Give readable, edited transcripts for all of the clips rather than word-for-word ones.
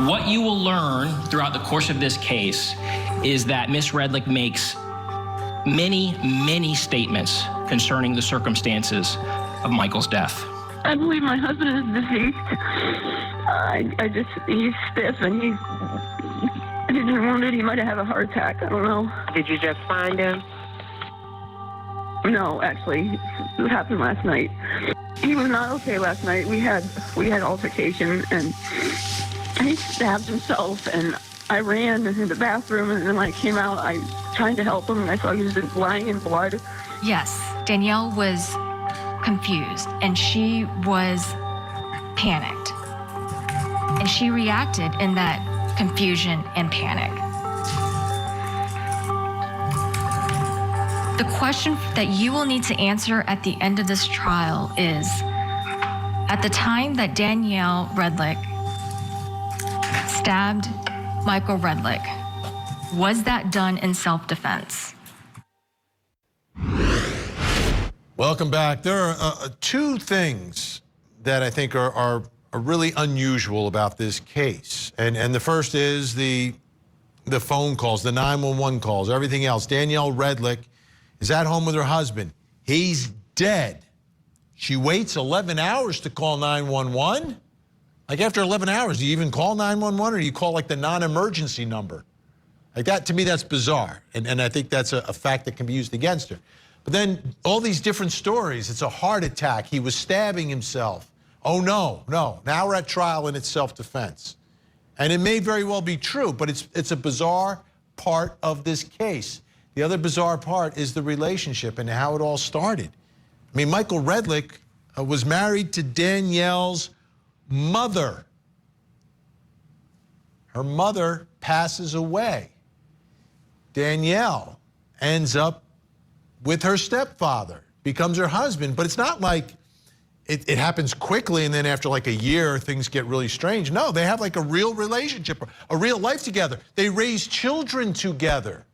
What you will learn throughout the course of this case is that Miss Redlick makes many statements concerning the circumstances of Michael's death. I believe my husband is deceased. He's stiff and he's wounded. He might have had a heart attack. I don't know. Did you just find him? No, actually, it happened last night. He was not okay last night. We had altercation and he stabbed himself, and I ran into the bathroom, and then when I came out, I tried to help him, and I saw he was just lying in blood. Yes, Danielle was confused, and she was panicked. And she reacted in that confusion and panic. The question that you will need to answer at the end of this trial is, at the time that Danielle Redlick stabbed Michael Redlick, was that done in self-defense? Welcome back. There are two things that I think are really unusual about this case. And the first is the phone calls, the 911 calls, everything else. Danielle Redlick is at home with her husband. He's dead. She waits 11 hours to call 911? Like, after 11 hours, do you even call 911, or do you call like the non-emergency number? Like, that, to me, that's bizarre. And I think that's a fact that can be used against her. But then all these different stories. It's a heart attack. He was stabbing himself. Oh, no. Now we're at trial and it's self-defense. And it may very well be true, but it's a bizarre part of this case. The other bizarre part is the relationship and how it all started. I mean, Michael Redlick was married to Danielle's mother. Her mother passes away. Danielle ends up with her stepfather, becomes her husband, but it's not like it happens quickly and then after like a year things get really strange. No, they have like a real relationship, a real life together. They raise children together.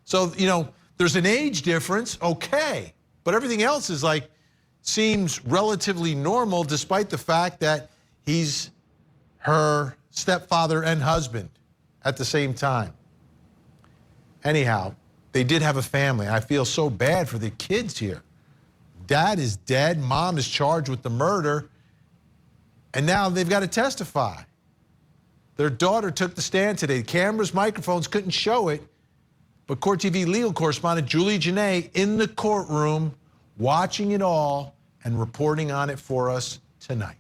So, you know, there's an age difference, okay, but everything else is like, seems relatively normal despite the fact that he's her stepfather and husband at the same time. Anyhow, they did have a family. I feel so bad for the kids here. Dad is dead, mom is charged with the murder, and now they've got to testify. Their daughter took the stand today. Cameras, microphones couldn't show it, but Court TV legal correspondent Julie Janae in the courtroom watching it all and reporting on it for us tonight.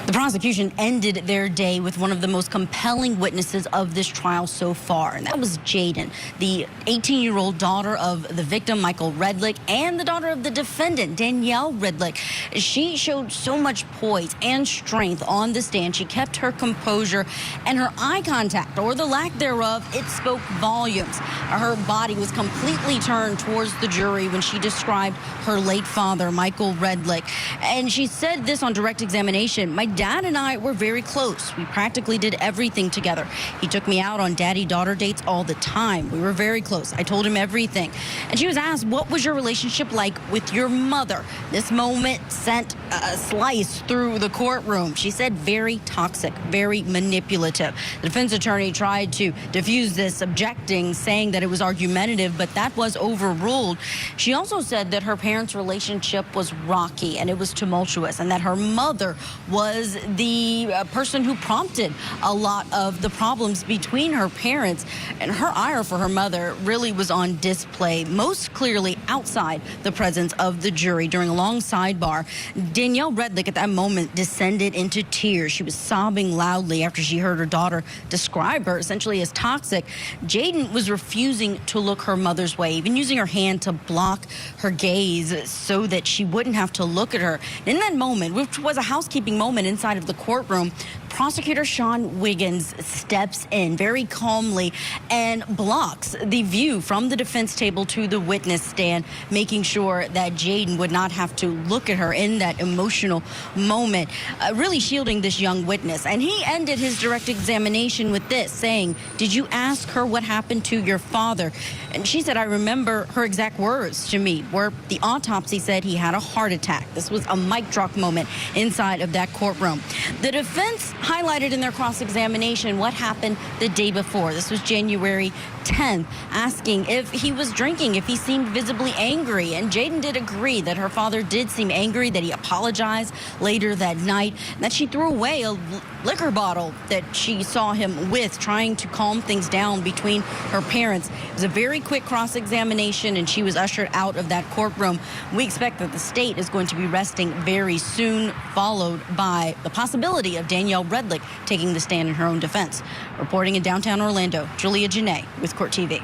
The prosecution ended their day with one of the most compelling witnesses of this trial so far, and that was Jadyn, the 18-year-old daughter of the victim, Michael Redlick, and the daughter of the defendant, Danielle Redlick. She showed so much poise and strength on the stand. She kept her composure, and her eye contact, or the lack thereof, it spoke volumes. Her body was completely turned towards the jury when she described her late father, Michael Redlick. And she said this on direct examination: "My dad and I were very close. We practically did everything together. He took me out on daddy-daughter dates all the time. We were very close. I told him everything." And she was asked, "What was your relationship like with your mother?" This moment sent a slice through the courtroom. She said very toxic, very manipulative. The defense attorney tried to diffuse this, objecting, saying that it was argumentative, but that was overruled. She also said that her parents' relationship was rocky and it was tumultuous, and that her mother was the person who prompted a lot of the problems between her parents. And her ire for her mother really was on display, most clearly outside the presence of the jury during a long sidebar. Danielle Redlick at that moment descended into tears. She was sobbing loudly after she heard her daughter describe her essentially as toxic. Jadyn was refusing to look her mother's way, even using her hand to block her gaze so that she wouldn't have to look at her. In that moment, which was a housekeeping moment inside of the courtroom, Prosecutor Sean Wiggins steps in very calmly and blocks the view from the defense table to the witness stand, making sure that Jadyn would not have to look at her in that emotional moment, really shielding this young witness. And he ended his direct examination with this, saying, "Did you ask her what happened to your father?" And she said, "I remember her exact words to me, where the autopsy said he had a heart attack." This was a mic drop moment inside of that courtroom. The defense highlighted in their cross-examination what happened the day before. This was January 10th, asking if he was drinking, if he seemed visibly angry. And Jadyn did agree that her father did seem angry, that he apologized later that night, and that she threw away a liquor bottle that she saw him with, trying to calm things down between her parents. It was a very quick cross-examination, and she was ushered out of that courtroom. We expect that the state is going to be resting very soon, followed by the possibility of Danielle Redlick taking the stand in her own defense. Reporting in downtown Orlando, Julia Janae with Court TV.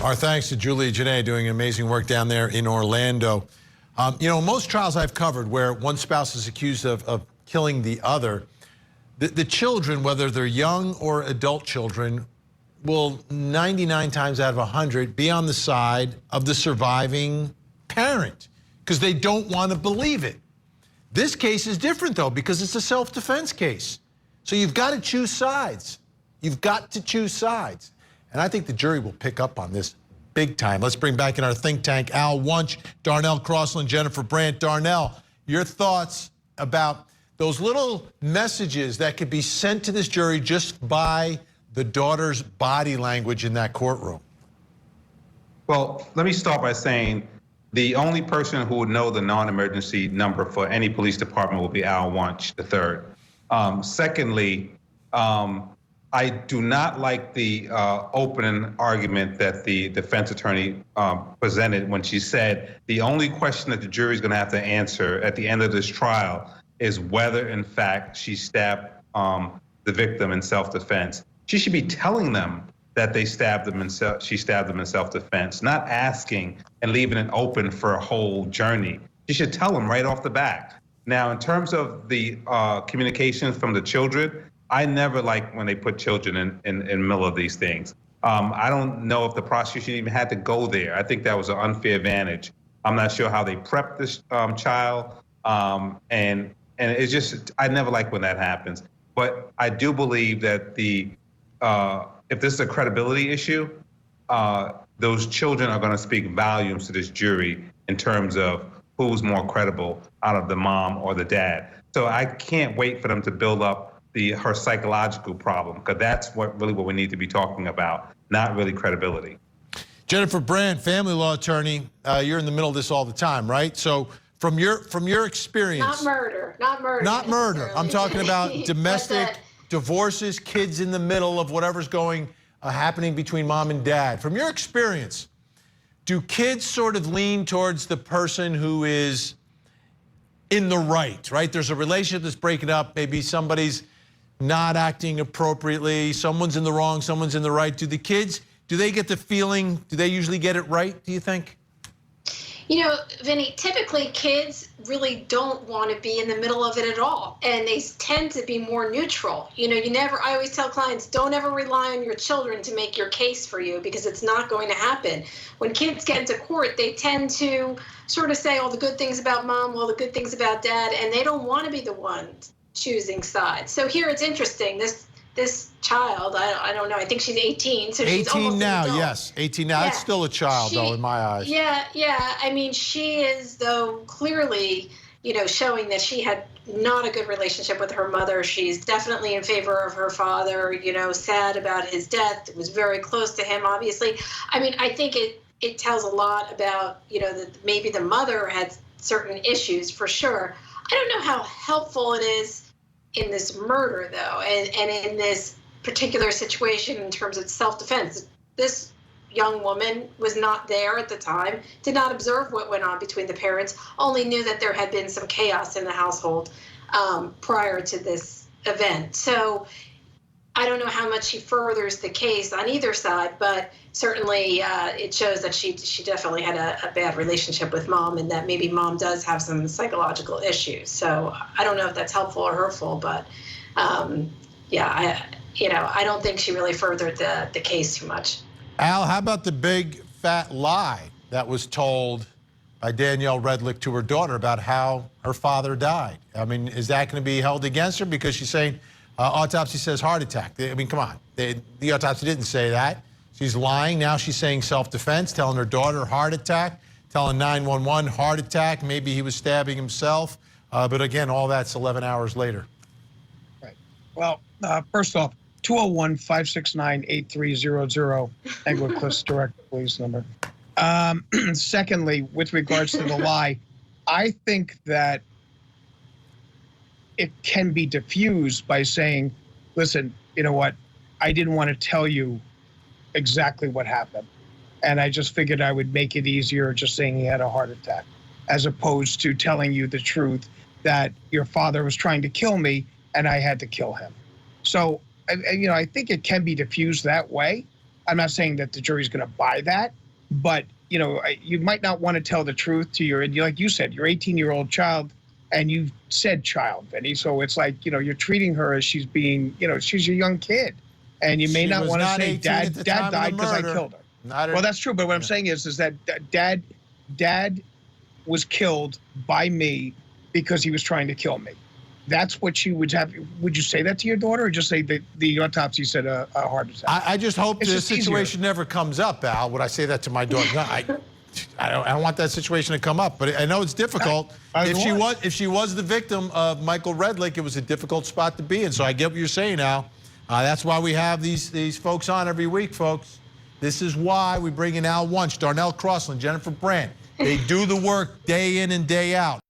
Our thanks to Julia Janae, doing amazing work down there in Orlando. You know, most trials I've covered where one spouse is accused of killing the other, the children, whether they're young or adult children, will 99 times out of 100 be on the side of the surviving parent because they don't want to believe it. This case is different, though, because it's a self-defense case. So you've got to choose sides. You've got to choose sides. And I think the jury will pick up on this big time. Let's bring back in our think tank Al Wunsch, Darnell Crossland, Jennifer Brandt. Darnell, your thoughts about those little messages that could be sent to this jury just by the daughter's body language in that courtroom? Well, let me start by saying the only person who would know the non-emergency number for any police department will be Al Wunsch III. Secondly, I do not like the opening argument that the defense attorney presented when she said the only question that the jury is going to have to answer at the end of this trial is whether, in fact, she stabbed the victim in self-defense. She should be telling them that she stabbed them in self-defense, not asking and leaving it open for a whole journey. She should tell them right off the bat. Now, in terms of the communications from the children, I never like when they put children in the middle of these things. I don't know if the prosecution even had to go there. I think that was an unfair advantage. I'm not sure how they prepped this child, and it's just, I never like when that happens. But I do believe that if this is a credibility issue, those children are going to speak volumes to this jury in terms of who's more credible out of the mom or the dad. So I can't wait for them to build up her psychological problem, because that's what we need to be talking about, not really credibility. Jennifer Brandt, family law attorney, you're in the middle of this all the time, right? So from your experience, not murder. Not murder. I'm talking about domestic divorces, kids in the middle of whatever's happening between mom and dad. From your experience, do kids sort of lean towards the person who is in the right? There's a relationship that's breaking up. Maybe somebody's not acting appropriately. Someone's in the wrong, someone's in the right. Do the kids, do they get the feeling, do they usually get it right, do you think? You know, Vinny, typically kids really don't want to be in the middle of it at all. And they tend to be more neutral. You know, I always tell clients, don't ever rely on your children to make your case for you, because it's not going to happen. When kids get into court, they tend to sort of say all the good things about mom, all the good things about dad, and they don't want to be the one choosing sides. So here it's interesting. This child, I don't know, I think she's 18, so she's 18 almost now, an adult. Yes, 18 now. That's still a child, though, in my eyes. Yeah. I mean, she is, though, clearly, showing that she had not a good relationship with her mother. She's definitely in favor of her father, sad about his death. It was very close to him, obviously. I mean, I think it tells a lot about, that maybe the mother had certain issues, for sure. I don't know how helpful it is in this murder, though, and in this particular situation in terms of self-defense. This young woman was not there at the time, did not observe what went on between the parents, only knew that there had been some chaos in the household prior to this event. So I don't know how much he furthers the case on either side, but certainly it shows that she definitely had a bad relationship with mom, and that maybe mom does have some psychological issues. So I don't know if that's helpful or hurtful, but yeah, I don't think she really furthered the case too much. Al, how about the big fat lie that was told by Danielle Redlick to her daughter about how her father died? I mean, is that going to be held against her because she's saying autopsy says heart attack? I mean, come on. The autopsy didn't say that. She's lying. Now she's saying self-defense, telling her daughter heart attack, telling 911 heart attack. Maybe he was stabbing himself. But again, all that's 11 hours later. Right. Well, first off, 201-569-8300, Englewood Cliffs Direct Police number. Secondly, with regards to the lie, I think that it can be diffused by saying, listen, you know what? I didn't want to tell you exactly what happened. And I just figured I would make it easier just saying he had a heart attack, as opposed to telling you the truth that your father was trying to kill me and I had to kill him. So, I think it can be diffused that way. I'm not saying that the jury's going to buy that, but, you might not want to tell the truth to like you said, your 18-year-old child, and you said child, Vinny. So it's like, you're treating her as she's being, she's a young kid. And you may not want to say dad died because I killed her. Well, that's true. But what I'm saying is that dad was killed by me because he was trying to kill me. That's what you would have. Would you say that to your daughter, or just say that the autopsy said a heart attack? I just hope this situation never comes up, Al. Would I say that to my daughter? No, I don't want that situation to come up. But I know it's difficult. If she was the victim of Michael Redlick, it was a difficult spot to be in. So I get what you're saying, Al. That's why we have these folks on every week, folks. This is why we bring in Al Wunsch, Darnell Crossland, Jennifer Brandt. They do the work day in and day out.